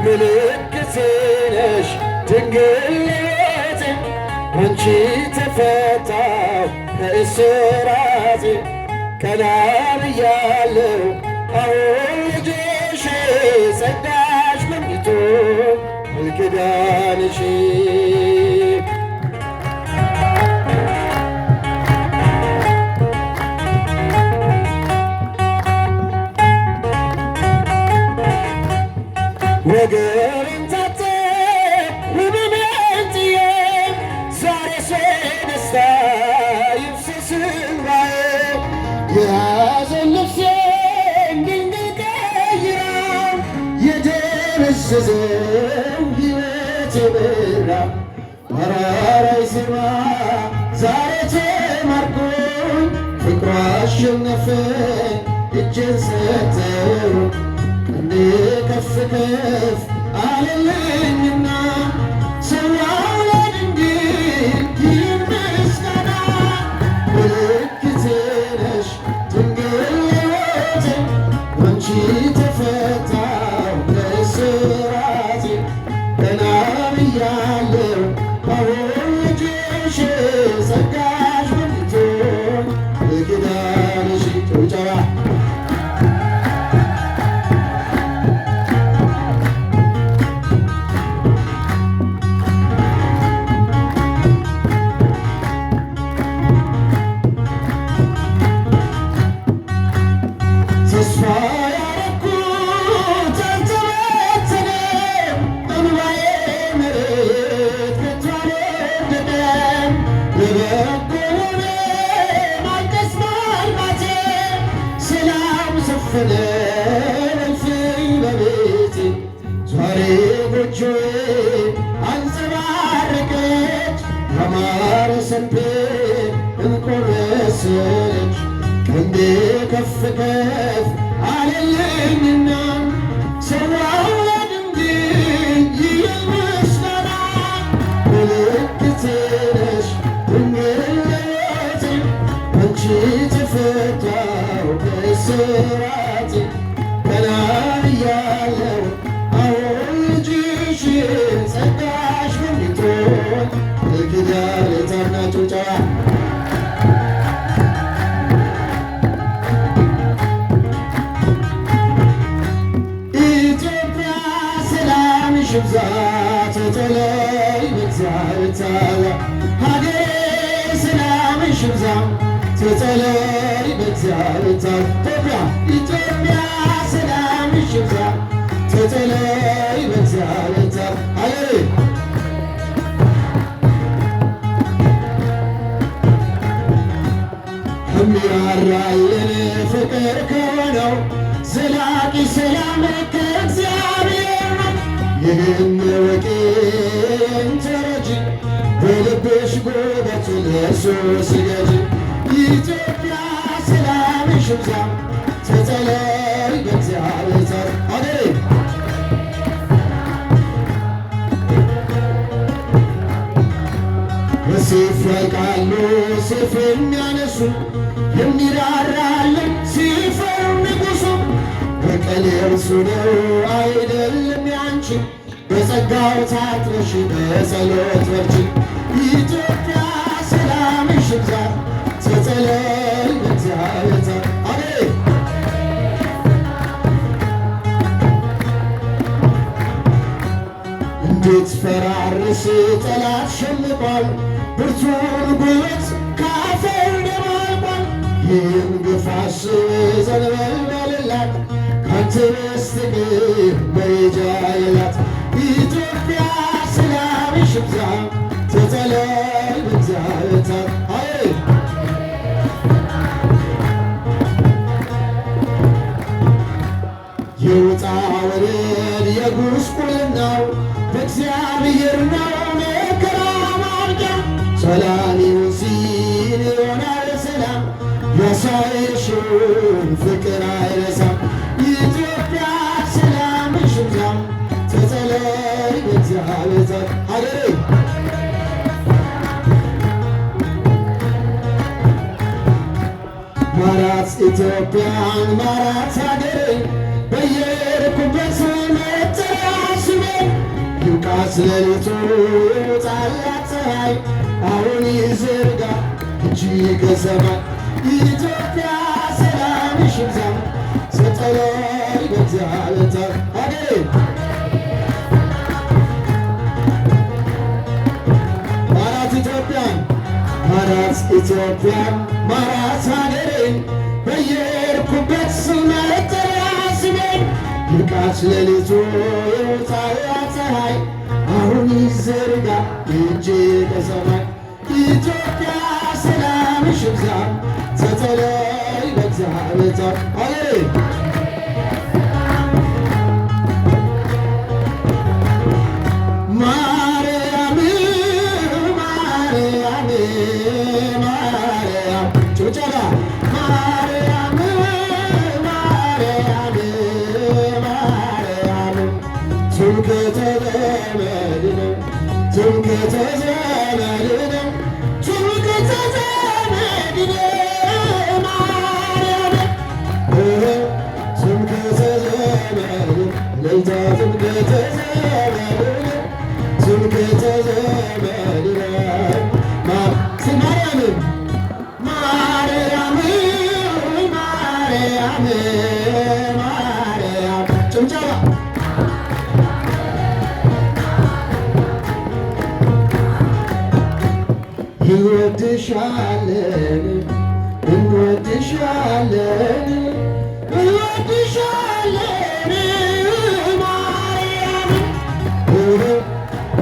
ምልክቴ ነሽ ድንግል ሕይወቴ አንቺ ተፈታሁ ከእስራቴ ቀና ብያለሁ አሁን ልጅሽ ጸጋሽ ለምልቶ ኪዳንሽ ወገቤን ታጠቅሁ ሕመሜን ጥዬ ዛሬስ ደስታ ይፍሰስ እንባዬ የሐዘን ልብሴን ድንግል ቀይራው የደበዘዘው ሕይወቴ በራ መራራይ ዜማ ዛሬ ተማርኮኝ ፍቅሯ አሸነፈኝ እጄን ሰጠው ቀኔ ከፍ ከፍ አለልኝና ሰዋው ለድንግል ይህን ምስጋና ምልክቴ ነሽ ድንግል ሕይወቴ አንቺ ተፈታሁ ከእስራቴ ቀና ብያለሁ አሁን ልጅሽ ጸጋሽ በርትቶ በኪዳንሽ ጭብጨባ ተስፋ ያረኩት አልተበተነም እንባዬ መሬት ከቶ አልወደቀም ለበጎ ሆነ ማልቀስ ማልማቴ ሰላም ሰፈነ እልፍኝ በቤቴ ዛሬ ጎጆዬ አንጸባረቀች ያማረ ሰንፔር እንቁ መሰለች ቀንዴ ከፍ ከፍ አለልኝና ሰዋው ለድንግል ይህን ምስጋና ምልክቴ ነሽ ድንግል ሕይወቴ አንቺ ተፈታሁ ከእስራቴ ቀና ብያለሁ አሁን ልጅሽ ጸጋሽ በርትቶኝ በኪዳን የታናችሁ ጨዋ ሽብዛ ተተለይ በእግዚአብሔር ታላ ሀገሬ ሰላምሽ ይብዛ ተተለይ በእግዚአብሔር ታላ ኢትዮጵያ ሰላምሽ ይብዛ ተተለይ በእግዚአብሔር ታላ ሀገሬ የሚራራልን ፍቅር ከሆነው ዘላቂ ሰላም ከእግዚአብሔር ይህን ወቂ ተረጂ በልብሽ ጉልበት ለእርሱ ስገጂ ኢትዮጵያ ሰላምሽ ይብዛ ተተለይ በእግዚአብሔር ታላ በሰይፍ ያልቃሉ ሰይፍ የሚያነሱ የሚራራልን ሲፈሩ ንጉሡ በቀል የእርሱ ነው አይደለም ያንቺ በጸጋው ታጥረሽ በጸሎት በርቺ ኢትዮጵያ ሰላምሽ ይብዛ ተተለይ በእግዚአብሔር ታላ እንድትፈራርስ ጠላት ሸምቋል ብርቱን ጉልበት ካፈር ደባልቋል ይህን ግፍ አስብ ዘንበልበልላት ካንተ በስተቀር መሄጃ የላት ኢትዮጵያ ሰላምሽ ይብዛ ተተለይ በእግዚአብሔር ታላ የውጣ ወረድ የጉስቁልናው በእግዚአብሔር ነው መከራ ማርቂያ ሰላም ይሁን ሲል ይሆናል ሰላም ያሳየሽውን ፍቅር አይረሳም ኢትዮጵያ ሰላምሽ ይብዛ ተተለይ በእግዚአብሔር ታላ ማራት ኢትዮጵያን ማራት ሀገሬ በየሄድኩበት መጠሪያ ስሜ ይድረስ ሌሊቱ ይውጣላት ፀሐይ አሁን ይዘርጋ እጅ ከሰማይ ኢትዮጵያ ሰላምሽ ይብዛ ጸሎይ በእግዚአብሔር አገሬ ማራት ኢትዮጵያን ማራት ሀገሬን በየሄድኩበት ስመጠራ ስሜን ይብቃች ሌሊቱ ይውጣላት ፀሐይ አሁን ይዘርጋ እጅ ከሰማይ ኢትዮጵያ ሰላምሽ ይብዛ ጸሎይ በእግዚአብሔር አገሬ ማርያም ማርያም ማርያም ጭብጨባ ማርያም ማርያም ማርያም ትምክህተ ዘመድነ ትምክህተ ዘመድነ ትምክህተ ዘመድነ ማርያም ትምክህተ ዘመድነ ለይታ ትምክህተ ዘመድነ ትምክህተ ዘመድነ ማርያም ማርያም ማርያም ጭብጨባ እንወድሻለን እንወድሻለን እንወድሻለን ማርያም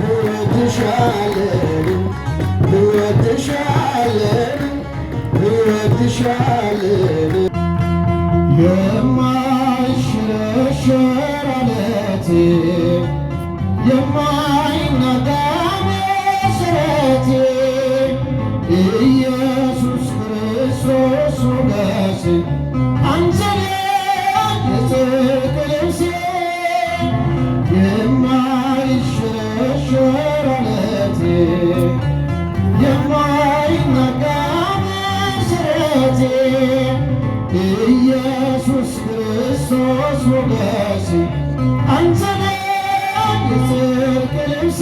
እንወድሻለን እንወድሻለን እንወድሻለን የማይሸረሸር ዓለቴ የማይናጋ መሠረቴ ኢየሱስ ክርስቶስ ሞገሴ አንተ ነህ የጽድቅ ልብሴ የማይሸረሸር ዓለቴ የማይናጋ መሠረቴ ኢየሱስ ክርስቶስ ሞገሴ አንተ ነህ የጽድቅ ልብሴ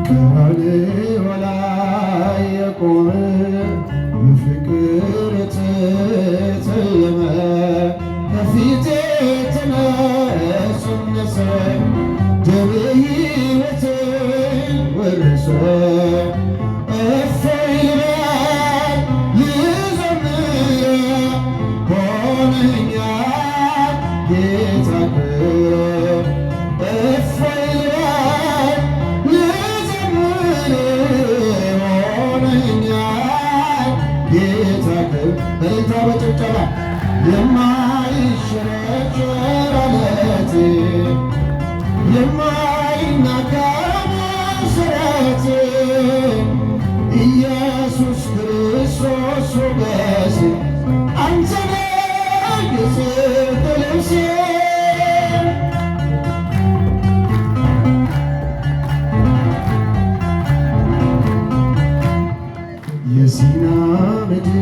ቀራንዮ ላይ የቆመ በፍቅር የተሰየመ ከፊቴ ተነሰነሰ ደሜ ሕይወቴን ወረሰ እፎይ ልበል ልዘምር ሆነኛል ጌታ ክብር እፎይ ልበል ሆነኛል ጌታ ክብር በእልልታ በጭብጨባ የማይሸረሸር ዓለቴ የማይናጋ መሠረቴ ኢየሱስ ክርስቶስ ሞገሴ አንተ ነህ የጽድቅ ልብሴ የሲና ምድር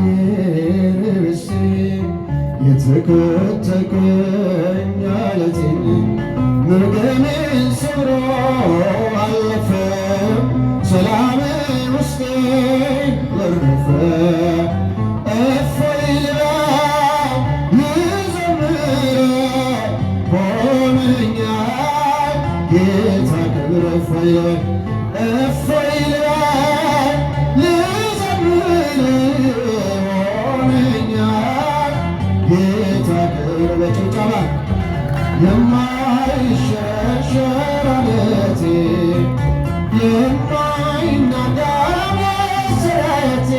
ርስቴ የተከተልከኝ ዓለቴን መርገሜን ሰብሮ አለፈ ሰላምን ውስጤን ዘረፈ እፎይ ልበል ልዘምር ሆነኛል ጌታ ክብር እፎይ እፎይ ልበል ልዘምር ሆነኛል ጌታ ክብር በጭብጨባ የማይሸረሸር ዓለቴ የማይናጋ መሠረቴ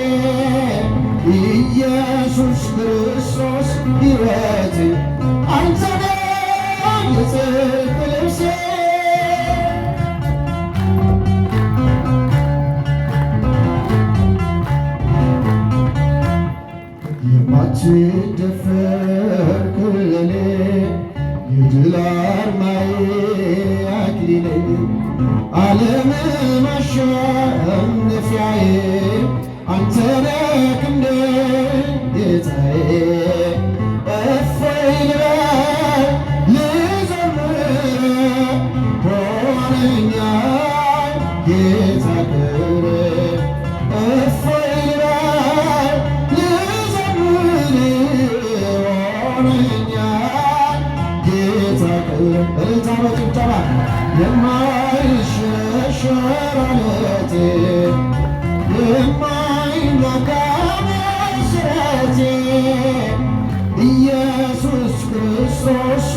ኢየሱስ ክርስቶስ ሕይወቴ አንተ ነህ የጽድቅ ልብሴ የማትደፈር ክልሌ የድል አርማዬ አክሊሌ ዓለምን ማሸነፊያዬ አንተ ነህ ክንዴ ጌታ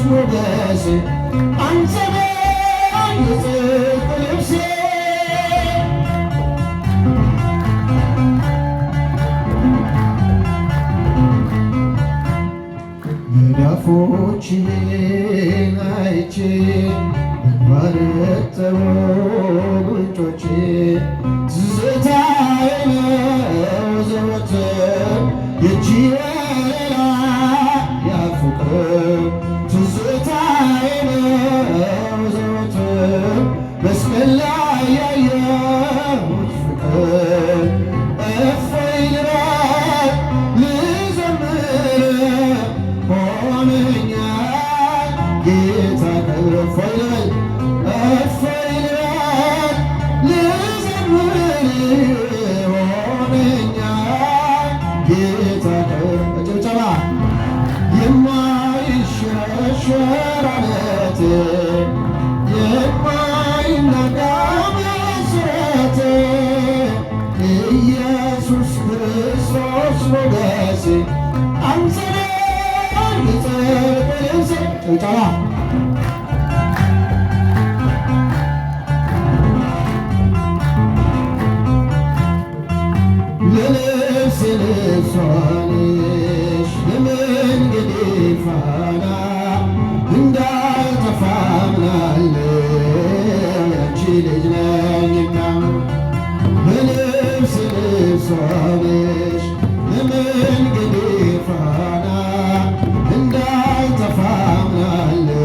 ሞገሴ አንተ የጽድቅ ልብሴ መዳፎችህን አይቼ ባረጠቡ ጉንጮቼ ትዝታዬ ነው ዘወትር የእጅ ወለላ ያፍቅር ትዝታዬ ነው ዘወትር መስቀል ላይ ያየሁት ፍቅር እፎይ ልበል ልዘምር ሆነኛል ጌታ ክብር እፎይ ልበል እፎይ ልበል ልዘምር ሆነኛል ጌታ ክብር በጭብጨባ የማይሸረሸር ዓለት የማይናጋ መሠረት ኢየሱስ ክርስቶስ ሞገሴ አንተ የጽድቅ ልብሴ ጭብጨባ ለልብሴ ልብሷ ነሽ ለመንገዴ ፋና እንዳልጠፋ አምናለሁ ያንቺ ልጅ ነኝና ለልብሴ ልብሷ ነሽ ለመንገዴ ፋና እንዳልጠፋ አምናለሁ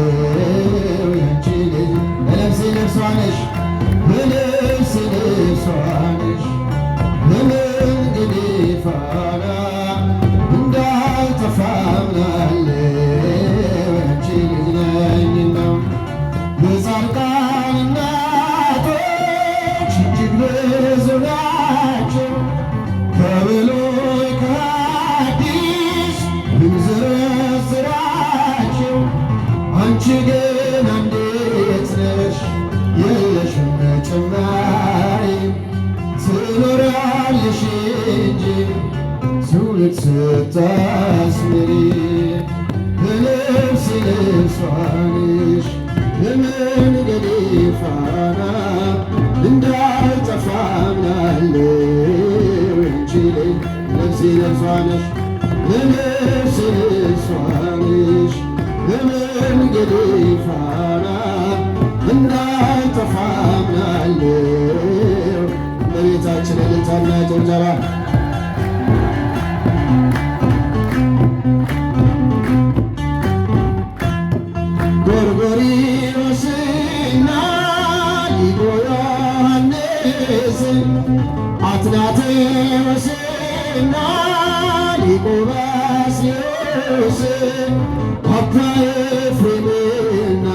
ያንቺ ልጅ ለልብሴ ልብሷ ነሽ ለልብሴ ልብሷ ነሽ ለመንገዴ ፋና እንዳልጠፋ አምናለሁ ያንቺ ልጅ ነኝና የጻድቃን እናቶች እጅግ ብዙ ናቸው ከብሉይ ከሐዲስ ብንዘረዝራቸው አንቺ ግን አንዲት ነሽ የለሽም ጭማሪ ትኖሪያለሽ እንጂ ትውልድ ስታስምሪ ለልብሴ ልብሷ ነሽ ለመንገዴ ፋና እንዳልጠፋ አምናለሁ ያንቺ ልብሴ ልብሷ ነሽ ለልብሴ ልብሷ ነሽ ለመንገዴ ፋና እንዳልጠፋ አምናለሁ ለቤታችን እልልታና ጭብጨባ ጎርጎርዮስና ሊቁ ዮሐንስ አትናቴዎስና ሊቁ ባስልዮስ አባ ኤፍሬምና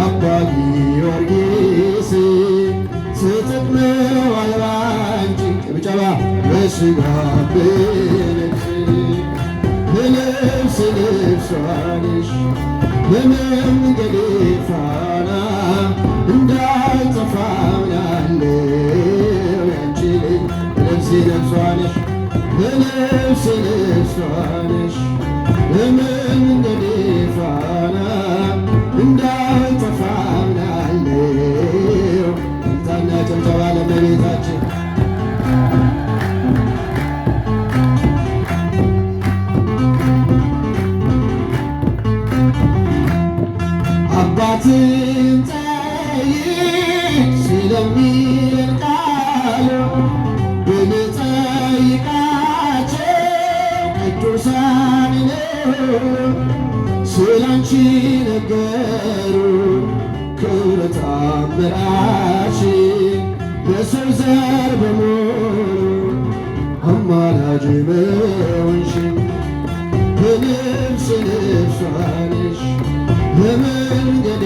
አባ ጊዮርጊስ ስትጥመዋል ባንቺ ጭብጨባ በሥጋ በነፍስ ለልብሴ ልብሷ ነሽ ለመንገዴ ፋና እንዳልጠፋ አምናለሁ ያንቺ ልብሴ ልብሷ ነሽ ለልብሴ ልብሷ ነሽ ለመንገዴ ፋና እንዳልጠፋ አምናለሁ እልልታና ጭብጨባ ለእመቤታችን አባትን ጠይቅ ስለሚል ቃሉ ብንጠይቃቸው ቅዱሳን ስላንቺ ነገሩ ክብረ ተአምራትሽን ለሰው ዘር በሙሉ አማላጅ መሆንሽን በልብሴ ልብሷ ነሽ ለመንገዴ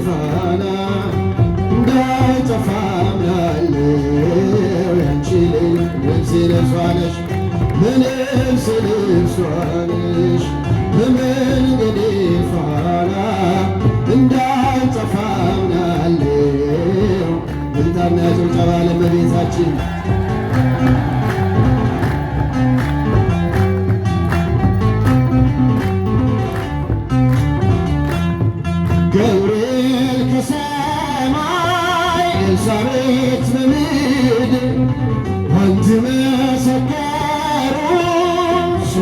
ፋና እንዳልጠፋ አምናለሁ ያንቺ ልብሴ ልብሷ ነሽ ለልብሴ ልብሷ ነሽ ለመንገዴ ፋና እንዳልጠፋ አምናለሁ እልልታና ጭብጨባ ለእመቤታችን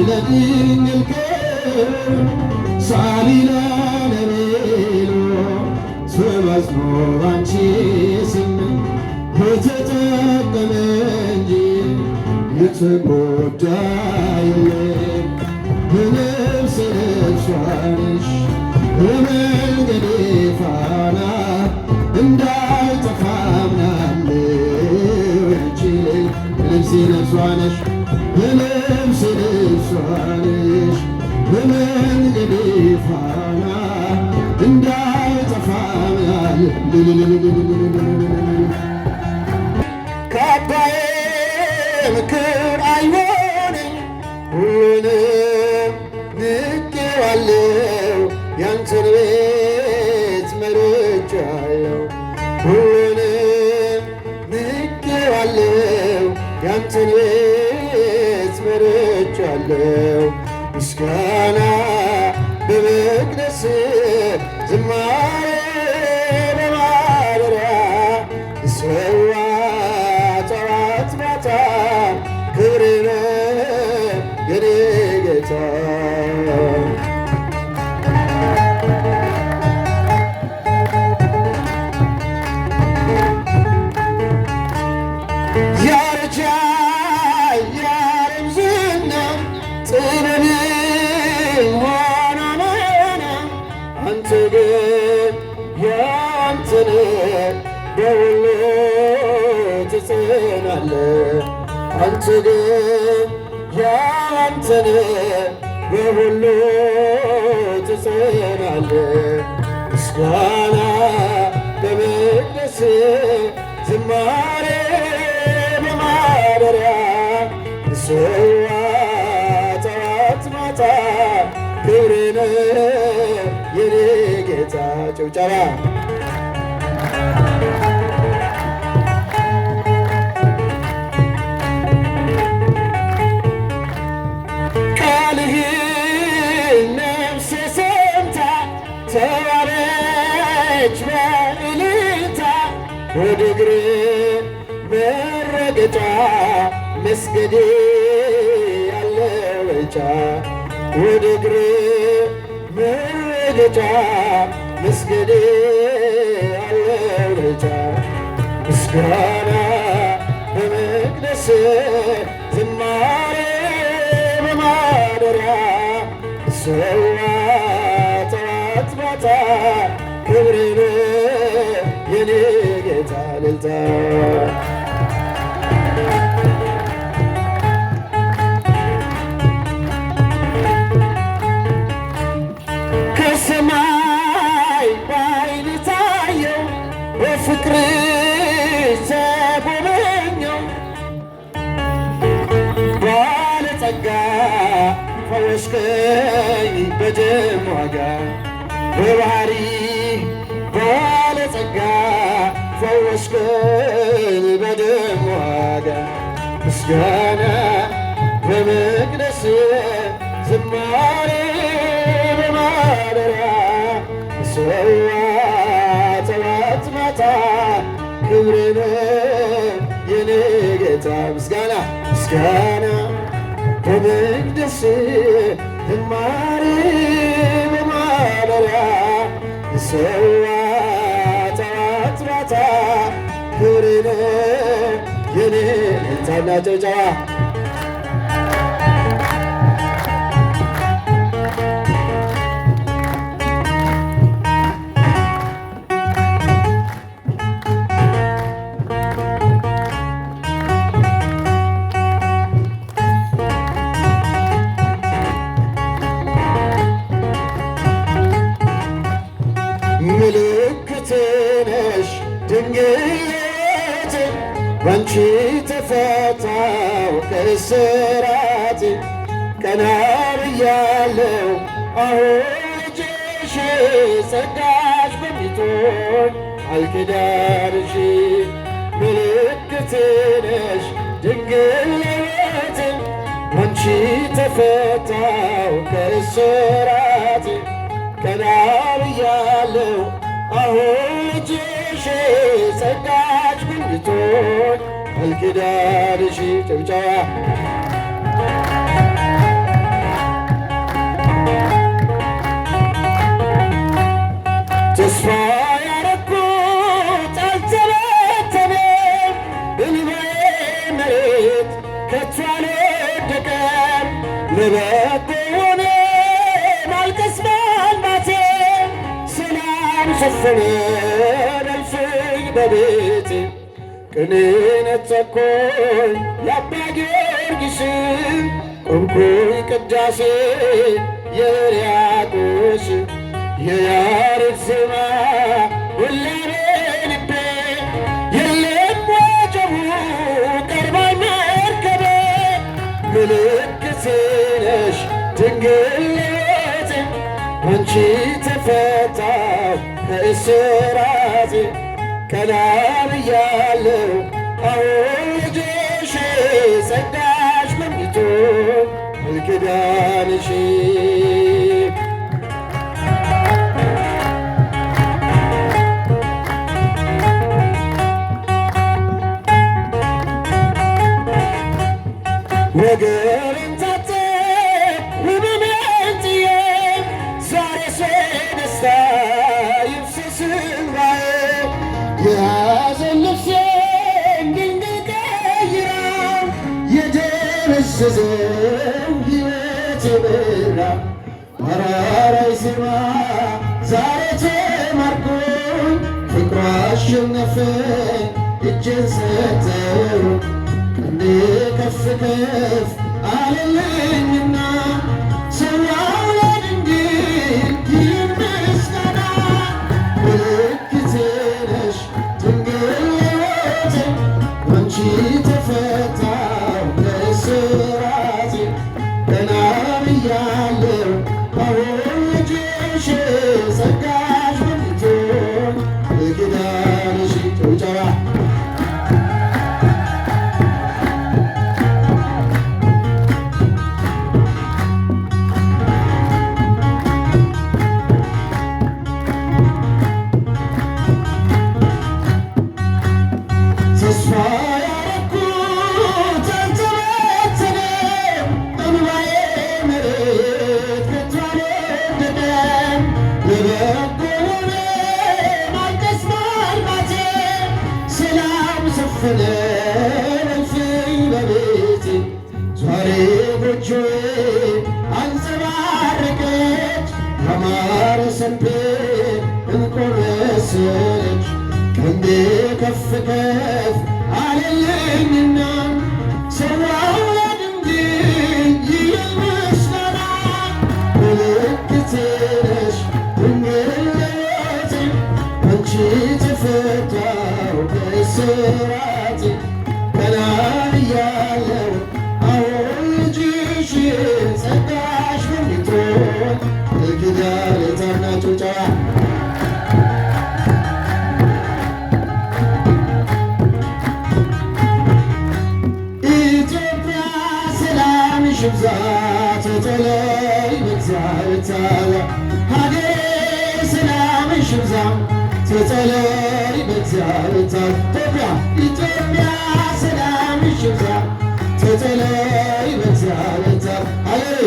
ለድንግል ሳሊላ ለቤሎ ስመዝኖ ባንቺ ስም የተጠቀመ እንጂ የተጎዳ የለም። በነፍሴ ነፍሷ ነሽ በመንገዴ ፋና እንዳልጠፋ አምናለሁ አንቺ በነፍሴ ነፍሷ ነሽ በነፍሴ ነፍሷ ነሽ በመንገዴ ፋና እንዳልጠፋ ከአባዬ ምክር አይሆነኝ ሁሉንም ንቄዋለሁ ያንተን ቤት መርጫለሁ ሁሉንም ንቄዋለሁ ያንተን ቤት መርጫለሁ ምስጋና በመቅደስ ዝማሬ በማደሪያ ይሰዋ ጠዋት ማታ ክብሬ የኔ ጌታ ያረጃል ያለም ዝና ጥበብም ሆነ መና አንተ ግን ያንተን በሁሉ ትጸናለህ አንተ ግን ያንተን በሁሉ ትጸናለህ ምስጋና በመቅደስ ዝማሬ በማደሪያ ይሰዋ ጠዋት ማታ ክብሬን የኔ ጌታ ጭብጨባ ተዋበች በእልልታ ወደ እግር መረገጫ መስገዴ ያለው ብቻ ወደ እግር መረገጫ መስገዴ ያለው ብቻ ምስጋና በመቅደስ ዝማሬ በማደሪያ ይሰዋ ክብሬን የኔ ጌታ ልልታ ከሰማይ በዓይን ታየው በፍቅርሽ ተጎበኘው ባለጸጋ ፈወስከኝ በደም ዋጋ በባህሪ ባለጸጋ ፈወስከኝ በደም ዋጋ ምስጋና በመቅደስ ዝማሬ በማደሪያ ይሰዋ ጠዋት ማታ ክብሬን የኔ ጌታ ምስጋና ምስጋና በመቅደስ ዝማሬ በማደሪያ ይሰዋ ጠዋት ማታ ክብሬን የኔ ጌታና ጭብጨባ ምልክቴ ነሽ ድንግል ባንቺ ተፈታው ከእስራቴ ቀና ብያለሁ አሁን እጅሽ ጸጋሽ በፊቶኝ አልክዳንሽ ምልክቴ ነሽ ድንግል ባንቺ ተፈታው ከእስራቴ ቀና ብያለሁ አሁን እጅሽ ጸጋሽ ጎብኝቶኝ ቃል ኪዳንሽ ጭብጨባ ለበጎ ሆነ ማልቀስ ማልማቴ ሰላም ሰፈነ እልፍኝ በቤቴ ቅኔ ነጠቅኩኝ የአባ ጊዮርጊስ ቆምኩኝ ቅዳሴ የሕርያቆስ የያሬድ ዜማ ሁላቤ ልቤ የለም ወጀቡ ቀርባይ መርከቤ ምልክቴ ነሽ ድንግል ሕይወቴ አንቺ ተፈታሁ ከእስራቴ ቀና ብያለሁ አሁን ልጅሽ ጸጋሽ መንግቶ ኪዳንሽ ወገሬን ታጠቅኩ ሕመሜን ጥዬ ዛሬስ ደስታ ይፍሰስ እንባዬ የሐዘን ልብሴን ድንግል ቀይራ የደበዘዘው ሕይወቴ በራ መራራይ ዜማ ዛሬ ተማርኩኝ ፍቅሯ አሸነፈኝ እጄን ሰጠሁ እንዴ ከፍ ከፍ አለልኝና ሰዋው ለድንግል ይህን ምስጋና ምልክቴ ነሽ ድንግል ሕይወቴ አንቺ ተፈታሁ ከእስራቴ ቀና ብያለሁ አሁን ልጅሽ ጸጋሽ በፊቶኝ በኪዳንሽ ጭብጨባ ተስፋ ያረኩት አልተበተነ እንባዬ መሬት ከቶ አልወደቀም ለበጎ ሆነ ማልቀስ ማልማቴ ሰላም ሰፈነ እልፍኝ በቤቴ ዛሬ ጎጆዬ አንጸባረቀች ያማረ ሰንፔር ዕንቁ መሰለች ክንዴ ከፍ ከፍ አለልኝና ሰዋው ለድንግል ይህን ምስጋና ምልክቴ ነሽ ድንግል ሕይወቴ አንቺ ተፈታሁ ከእስራቴ ቀና ብያለሁ አሁን ልጅሽ ጸጋሽ በፊቶኝ በኪዳን የታናችሁ ጨዋ ሽብዛ ተጠለይ በእግዚአብሔር ታላ ሀገሬ ሰላምሽ ይብዛ ተጠለይ በእግዚአብሔር ታላ ኢትዮጵያ ሰላምሽ ይብዛ ተጠለይ በእግዚአብሔር ታላ ሀገሬ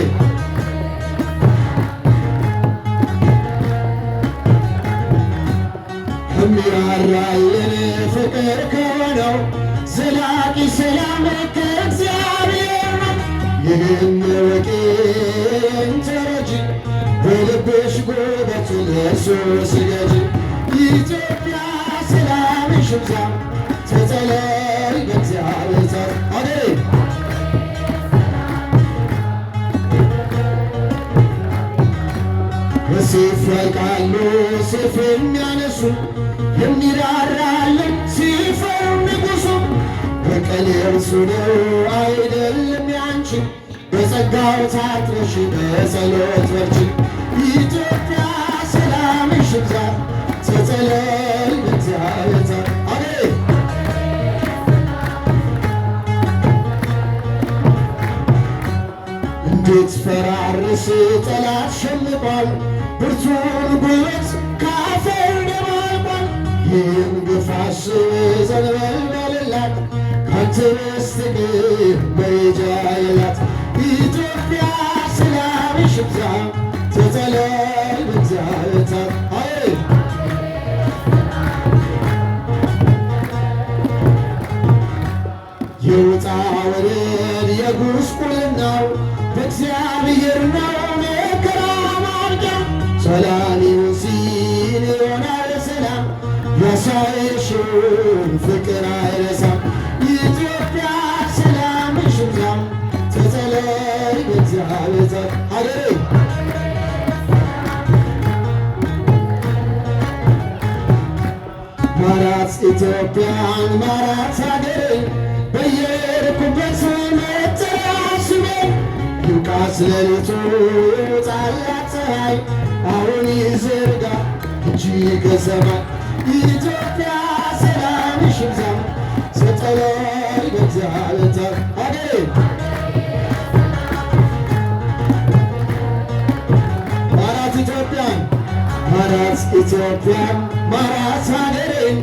የሚራራልን ፍቅር ከሆነው ዘላቂ ሰላም ከእግዚአብሔር ነው። ይህን ወቂ ተረጂ በልብሽ ጉልበት ለእርሱ ስገጂ። ኢትዮጵያ ሰላምሽ ይብዛ ተጠለይ በእግዚአብሔር ታላ ሀገሬ በሰይፍ ያልቃሉ ሰይፍ የሚያነሱ የሚራራልን ሲፈሩ ንጉሡ በቀል የእርሱ ነው አይደለም ያንቺ በጸጋው ታጥረሽ በጸሎት በርቺ። ኢትዮጵያ ሰላምሽ ይብዛ ተጠለይ በእግዚአብሔር ታላ ሀገሬ እንዴት ፈራርስ ጠላት ሸምቋል ብርቱን ጉልበት ከአፈር ደባልቋል። ይህን ግፍ አስብ ዘንበልበልላት ካንተ በስተቀር መሄጃ የላት። ኢትዮጵያ ሰላምሽ ይብዛ ተጠለይ በእግዚአብሔር ታላ ሀገሬ የውጣ ወረድ የጉስቁልናው እግዚአብሔር ነው መከራ ማርቂያ። ሰላም ይሁን ሲል ይሆናል ሰላም። ያሳየሽውን ፍቅር አይረሳም። ኢትዮጵያ ሰላምሽ ይብዛ ተጸለይ በእግዚአብሔር ሀገሬ ማራት ኢትዮጵያን ማራት ሀገሬ በየሄድኩበት መጠሪያ ስሜ ይብቃት ሌሊቱ ይውጣላት ፀሐይ አሁን ይዘርጋ እጅ ከሰማይ ኢትዮጵያ ሰላምሽ ይብዛ ተጸለይ በእግዚአብሔር ሀገሬ ማራት ኢትዮጵያን ማራት ኢትዮጵያን ማራት ሀገሬን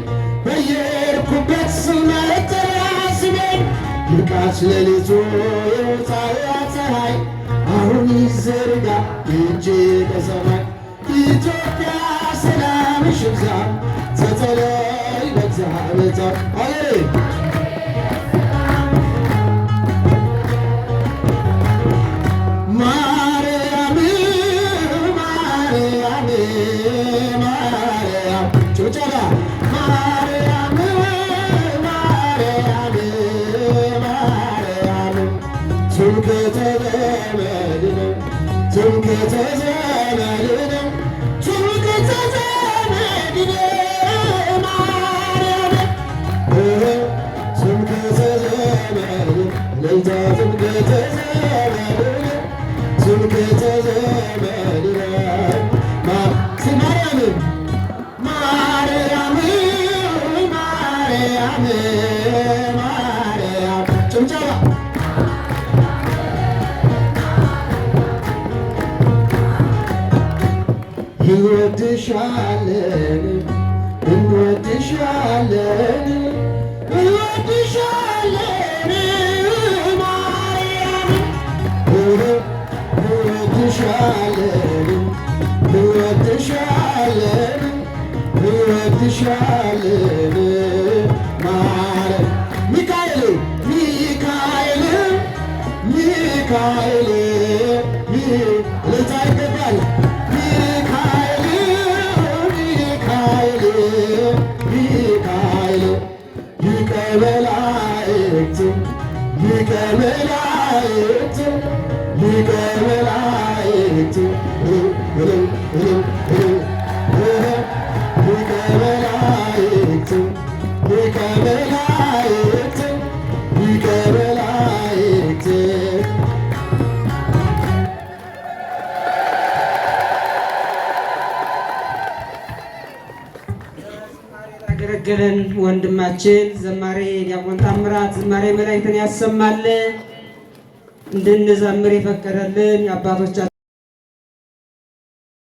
በየሄድኩበት መጠሪያ ስሜን ይብቃት ሌሊቱ ይውጣላት ፀሐይ አሁን ይዘርጋ እጄ ከሰማይ ኢትዮጵያ ሰላምሽ ይብዛ ተጸለይ በእግዚአብሔር ሀገሬ ጭብጨባ ማርያም ማርያም ማርያም ትምክህተ ዘመድነ ትምክህተ ዘመድነ ትምክህተ ዘመድነ ማርያም ትምክህተ ዘመድነ ለይታ ትምክህተ ዘመድነ ትምክህተ ዘመድነ ማርያም ማርያም ጭብጨባ እንወድሻለን እንወድሻለን እንወድሻለን ማርያም እንወድሻለን እንወድሻለን እንወድሻለን ማርያም ሚካኤል ሚካኤል ሚካኤል ልታ ይገባል ሚካኤል ሚካኤል ሚካኤል ሊቀ መላእክት ሊቀ መላእክት ሊቀ መላእክት ሊቀ መላእክት ሊቀ መላእክት ሊቀ መላእክት ያገለገለን ወንድማችን ዘማሪ ዲያቆን ታምራት ዝማሬ መላእክትን ያሰማልን እንድንዘምር የፈቀደልን የአባቶቻችን